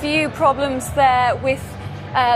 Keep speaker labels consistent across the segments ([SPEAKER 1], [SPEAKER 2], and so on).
[SPEAKER 1] few problems there with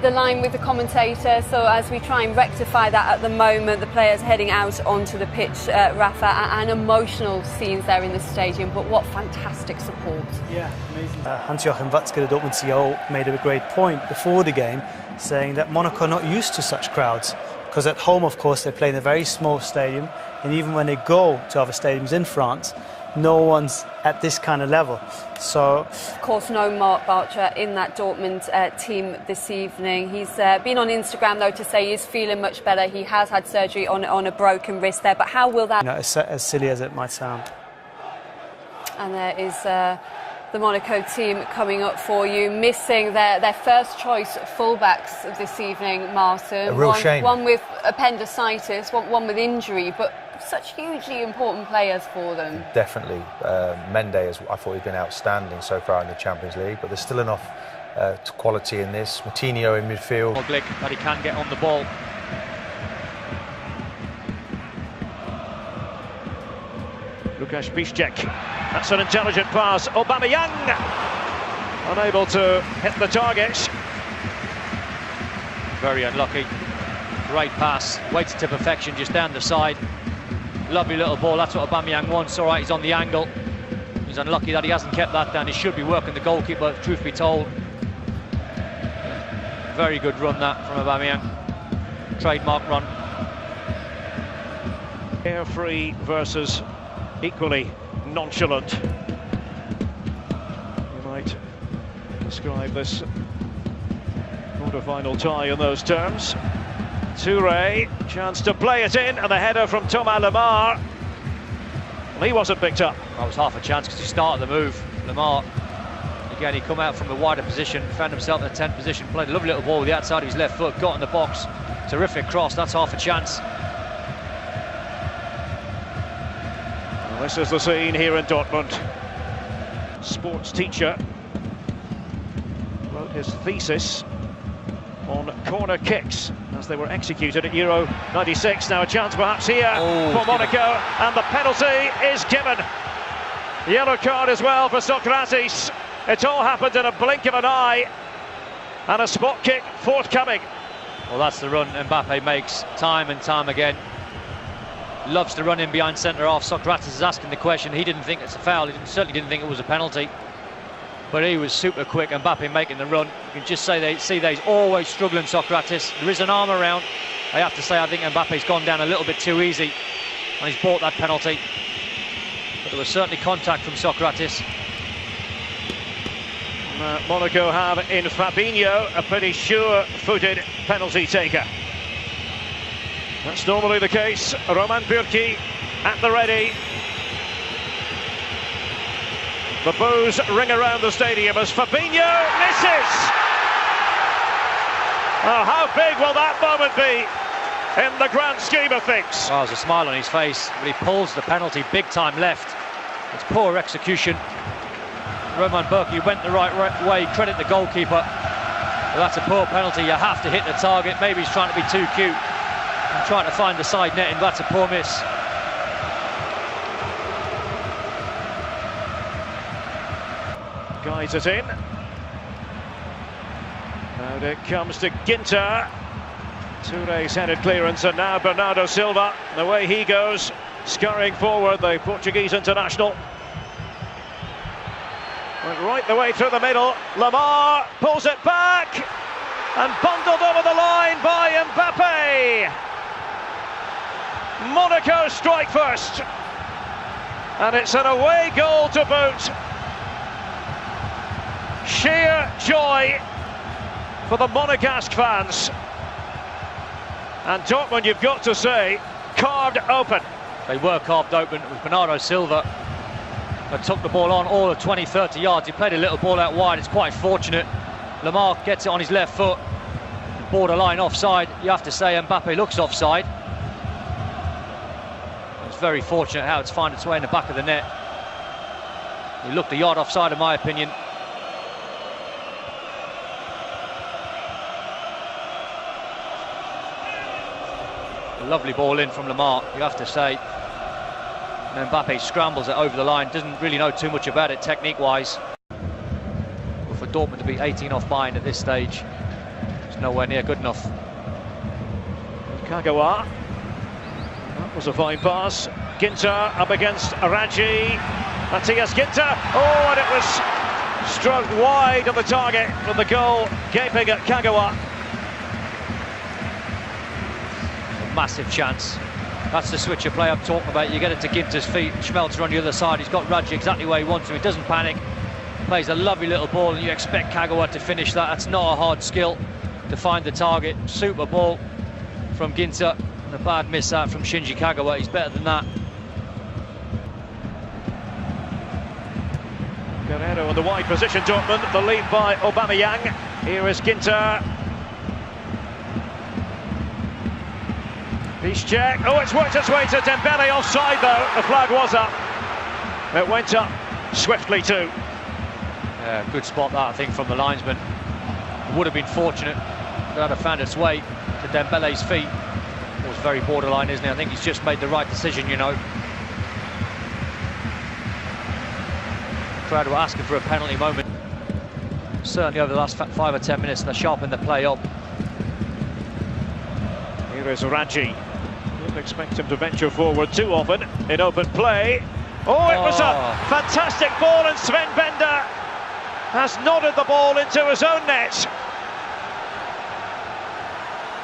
[SPEAKER 1] the line with the commentator, so as we try and rectify that at the moment, the players heading out onto the pitch, Rafa, and emotional scenes there in the stadium, but what fantastic support.
[SPEAKER 2] Yeah, amazing. Hans-Joachim Watzke, the Dortmund CEO, made a great point before the game, saying that Monaco are not used to such crowds, because at home, of course, they play in a very small stadium, and even when they go to other stadiums in France, no one's at this kind of level. So,
[SPEAKER 1] of course, no Mark Bartra in that Dortmund team this evening. He's been on Instagram, though, to say he's feeling much better. He has had surgery on a broken wrist there, but how will that...
[SPEAKER 2] as silly as it might sound.
[SPEAKER 1] And there is the Monaco team coming up for you, missing their first choice fullbacks of this evening, Martin.
[SPEAKER 3] A real shame.
[SPEAKER 1] One with appendicitis, one with injury, but such hugely important players for them.
[SPEAKER 3] Definitely. Mendes, I thought he's been outstanding so far in the Champions League, but there's still enough quality in this. Moutinho in midfield.
[SPEAKER 4] Glick, but he can get on the ball. Lukasz Piszczek. That's an intelligent pass. Aubameyang unable to hit the target. Very unlucky. Great pass. Waited to perfection just down the side. Lovely little ball. That's what Aubameyang wants. All right, he's on the angle. He's unlucky that he hasn't kept that down. He should be working the goalkeeper, truth be told. Very good run that from Aubameyang. Trademark run.
[SPEAKER 5] Carefree versus equally nonchalant. You might describe this quarter-final tie in those terms. Touré, chance to play it in, and the header from Thomas Lemar. Well, he wasn't picked up.
[SPEAKER 4] That was half a chance because he started the move. Lemar, again, he come out from a wider position, found himself in a 10th position, played a lovely little ball with the outside of his left foot, got in the box. Terrific cross, that's half a chance.
[SPEAKER 5] Well, this is the scene here in Dortmund. Sports teacher wrote his thesis on corner kicks as they were executed at Euro 96. Now a chance perhaps here for Monaco, and the penalty is given. Yellow card as well for Socrates. It all happened in a blink of an eye, and a spot kick forthcoming.
[SPEAKER 4] Well, that's the run Mbappe makes time and time again. Loves to run in behind centre-half. Socrates is asking the question. He didn't think it's a foul. He certainly didn't think it was a penalty. But he was super quick. Mbappe making the run. You can just say he's always struggling, Socrates. There is an arm around. I have to say, I think Mbappe's gone down a little bit too easy, and he's bought that penalty. But there was certainly contact from Socrates.
[SPEAKER 5] Monaco have in Fabinho a pretty sure-footed penalty taker. That's normally the case. Roman Bürki at the ready. The boos ring around the stadium as Fabinho misses. Oh, how big will that moment be in the grand scheme of things?
[SPEAKER 4] Oh, there's a smile on his face, but he pulls the penalty big time left. It's poor execution. Roman Bürki went the right way, credit the goalkeeper. But that's a poor penalty. You have to hit the target. Maybe he's trying to be too cute and trying to find the side netting. That's a poor miss.
[SPEAKER 5] Guides it in. And it comes to Ginter. Touré's headed clearance, and now Bernardo Silva. The way he goes, scurrying forward, the Portuguese international. Went right the way through the middle. Lemar pulls it back and bundled over the line by Mbappe. Monaco strike first, and it's an away goal to boot. Sheer joy for the Monegasque fans, and Dortmund, you've got to say, carved open.
[SPEAKER 4] They were carved open. It was Bernardo Silva that took the ball on all of 20-30 yards. He played a little ball out wide. It's quite fortunate. Lemar gets it on his left foot, borderline offside. You have to say Mbappe looks offside. It's very fortunate how it's found its way in the back of the net. He looked a yard offside, in my opinion. A lovely ball in from Lemar, you have to say. And Mbappe scrambles it over the line, doesn't really know too much about it technique-wise. But for Dortmund to be 18 off behind at this stage is nowhere near good enough.
[SPEAKER 5] Kagawa. That was a fine pass. Ginter up against Araji. Matthias Ginter. Oh, and it was struck wide of the target with the goal gaping at Kagawa.
[SPEAKER 4] A massive chance. That's the switcher play I'm talking about. You get it to Ginter's feet, Schmelzer on the other side. He's got Raji exactly where he wants him. He doesn't panic. Plays a lovely little ball, and you expect Kagawa to finish that. That's not a hard skill to find the target. Super ball from Ginter, and a bad miss out from Shinji Kagawa. He's better than that.
[SPEAKER 5] Guerrero in the wide position, Dortmund. The lead by Aubameyang. Here is Ginter. Piszczek. Oh, it's worked its way to Dembele. Offside though. The flag was up. It went up swiftly too.
[SPEAKER 4] Yeah, good spot that, I think, from the linesman. It would have been fortunate if it had found its way to Dembele's feet. It was very borderline, isn't it? I think he's just made the right decision, you know. The crowd were asking for a penalty moment. Certainly over the last 5 or 10 minutes, they're sharpening the play up.
[SPEAKER 5] Here is Raji. Didn't expect him to venture forward too often in open play. Oh, it was a fantastic ball, and Sven Bender has nodded the ball into his own net.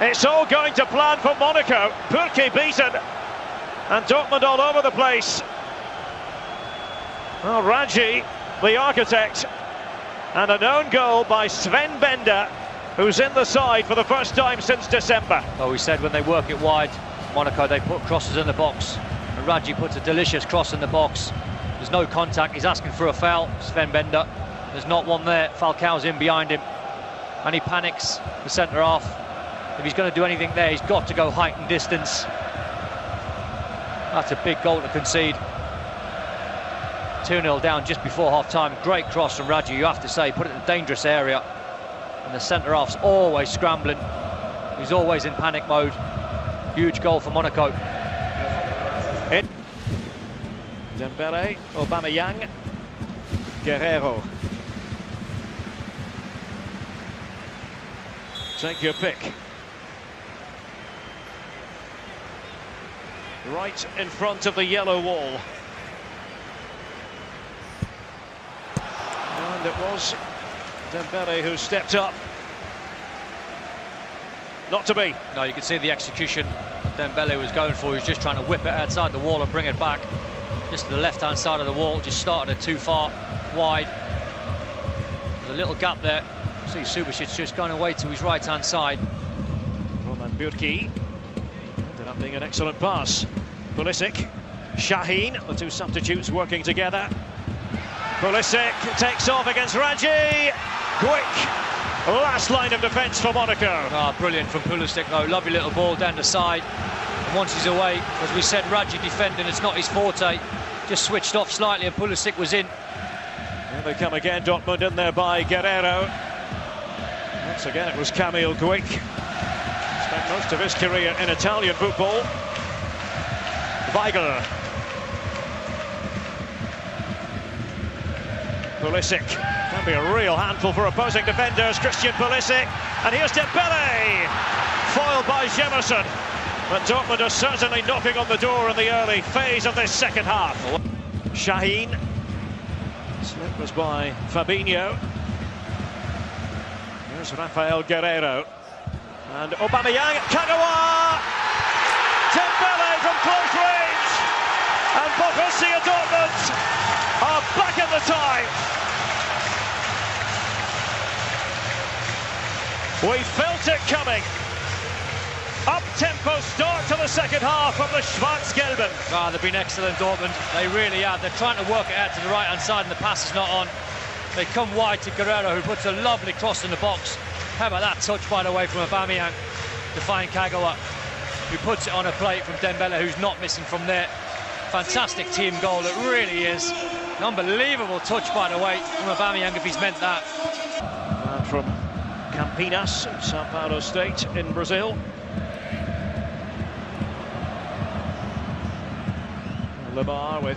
[SPEAKER 5] It's all going to plan for Monaco. Purki beaten, and Dortmund all over the place. Well, Raji, the architect, and an own goal by Sven Bender, who's in the side for the first time since December.
[SPEAKER 4] Oh, we said when they work it wide, Monaco, they put crosses in the box. And Raji puts a delicious cross in the box. There's no contact. He's asking for a foul, Sven Bender. There's not one there. Falcao's in behind him. And he panics, the centre-half. If he's going to do anything there, he's got to go height and distance. That's a big goal to concede. 2-0 down just before half-time. Great cross from Raji, you have to say. Put it in a dangerous area. And the centre-half's always scrambling. He's always in panic mode. Huge goal for Monaco.
[SPEAKER 5] Dembele, Aubameyang, Guerrero. Take your pick. Right in front of the yellow wall. And it was Dembele who stepped up. Not to be.
[SPEAKER 4] No, you can see the execution Dembele was going for. He was just trying to whip it outside the wall and bring it back. Just to the left-hand side of the wall, just started it too far wide. There's a little gap there. See Subasic just going away to his right-hand side.
[SPEAKER 5] Roman Bürki. Ended up being an excellent pass. Pulisic, Şahin, the two substitutes working together. Pulisic takes off against Raji. Quick last line of defence for Monaco.
[SPEAKER 4] Ah, brilliant from Pulisic though. Lovely little ball down the side. And once he's away, as we said, Raji defending, it's not his forte. Just switched off slightly and Pulisic was in.
[SPEAKER 5] Here they come again, Dortmund in there by Guerrero. Once again it was Kamil Glik. Spent most of his career in Italian football. Weigl. Pulisic can be a real handful for opposing defenders. Christian Pulisic, and here's Dembele, foiled by Jemerson. But Dortmund are certainly knocking on the door in the early phase of this second half. Şahin, slip was by Fabinho. Here's Rafael Guerrero, and Aubameyang, Kagawa, Dembele from close range, and Borussia Dortmund are back in the tie. We felt it coming. Up-tempo start to the second half from the Schwarz-Gelben.
[SPEAKER 4] Ah, they've been excellent, Dortmund. They really are. They're trying to work it out to the right-hand side and the pass is not on. They come wide to Guerrero, who puts a lovely cross in the box. How about that touch, by the way, from Aubameyang to find Kagawa, who puts it on a plate from Dembele, who's not missing from there. Fantastic team goal, it really is. An unbelievable touch, by the way, from Aubameyang, if he's meant that.
[SPEAKER 5] And from Campinas, Sao Paulo State in Brazil. Lamar with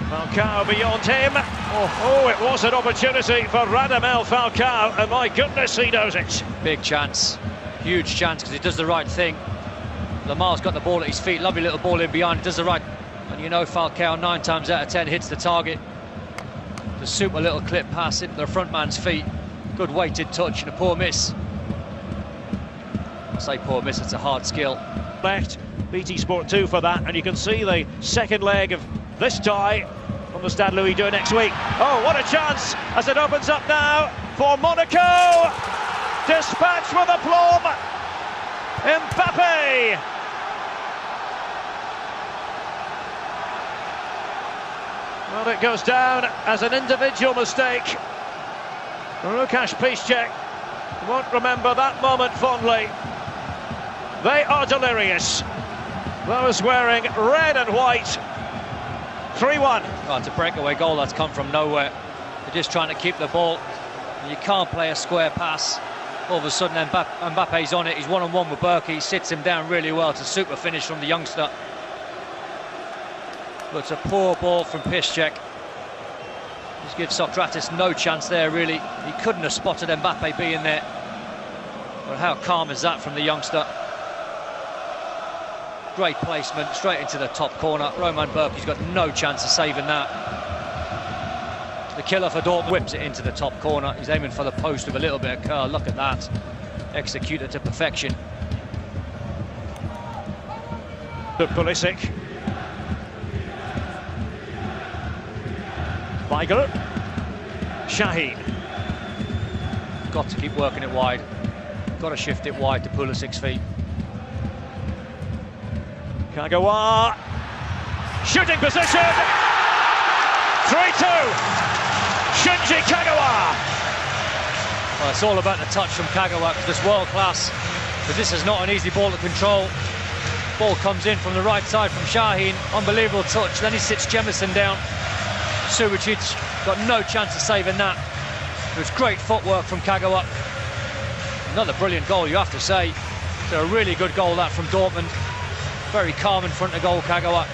[SPEAKER 5] Falcao beyond him. Oh, it was an opportunity for Radamel Falcao, and my goodness, he knows it.
[SPEAKER 4] Big chance, huge chance, because he does the right thing. Lamar's got the ball at his feet, lovely little ball in behind, does the right. And you know Falcao 9 times out of 10 hits the target. The super little clip pass into the front man's feet. Good weighted touch and a poor miss. I say poor miss, it's a hard skill.
[SPEAKER 5] Left, BT Sport 2 for that, and you can see the second leg of this tie on the Stade Louis II next week. Oh, what a chance as it opens up now for Monaco. Dispatch with aplomb. Mbappe. Well, it goes down as an individual mistake. Łukasz Piszczek won't remember that moment fondly. They are delirious. Those wearing red and white. 3-1.
[SPEAKER 4] Oh, it's a breakaway goal that's come from nowhere. They're just trying to keep the ball. You can't play a square pass. All of a sudden Mbappe's on it. He's one-on-one with Burke. He sits him down really well. It's a super finish from the youngster. But it's a poor ball from Piszczek. Just gives Sokratis no chance there, really. He couldn't have spotted Mbappe being there. But how calm is that from the youngster? Great placement, straight into the top corner. Roman Burke's got no chance of saving that. The killer for Dortmund whips it into the top corner. He's aiming for the post with a little bit of curl. Look at that. Executed to perfection.
[SPEAKER 5] To Pulisic. Weigl. Şahin.
[SPEAKER 4] Got to keep working it wide. Got to shift it wide to Pulisic's feet.
[SPEAKER 5] Kagawa. Shooting position. 3-2. Shinji Kagawa.
[SPEAKER 4] Well, it's all about the touch from Kagawa, because it's world class. But this is not an easy ball to control. Ball comes in from the right side from Şahin. Unbelievable touch. Then he sits Jemison down. Subicic got no chance of saving that. It was great footwork from Kagawa. Another brilliant goal, you have to say. It's a really good goal, that, from Dortmund. Very calm in front of goal, Kagawa.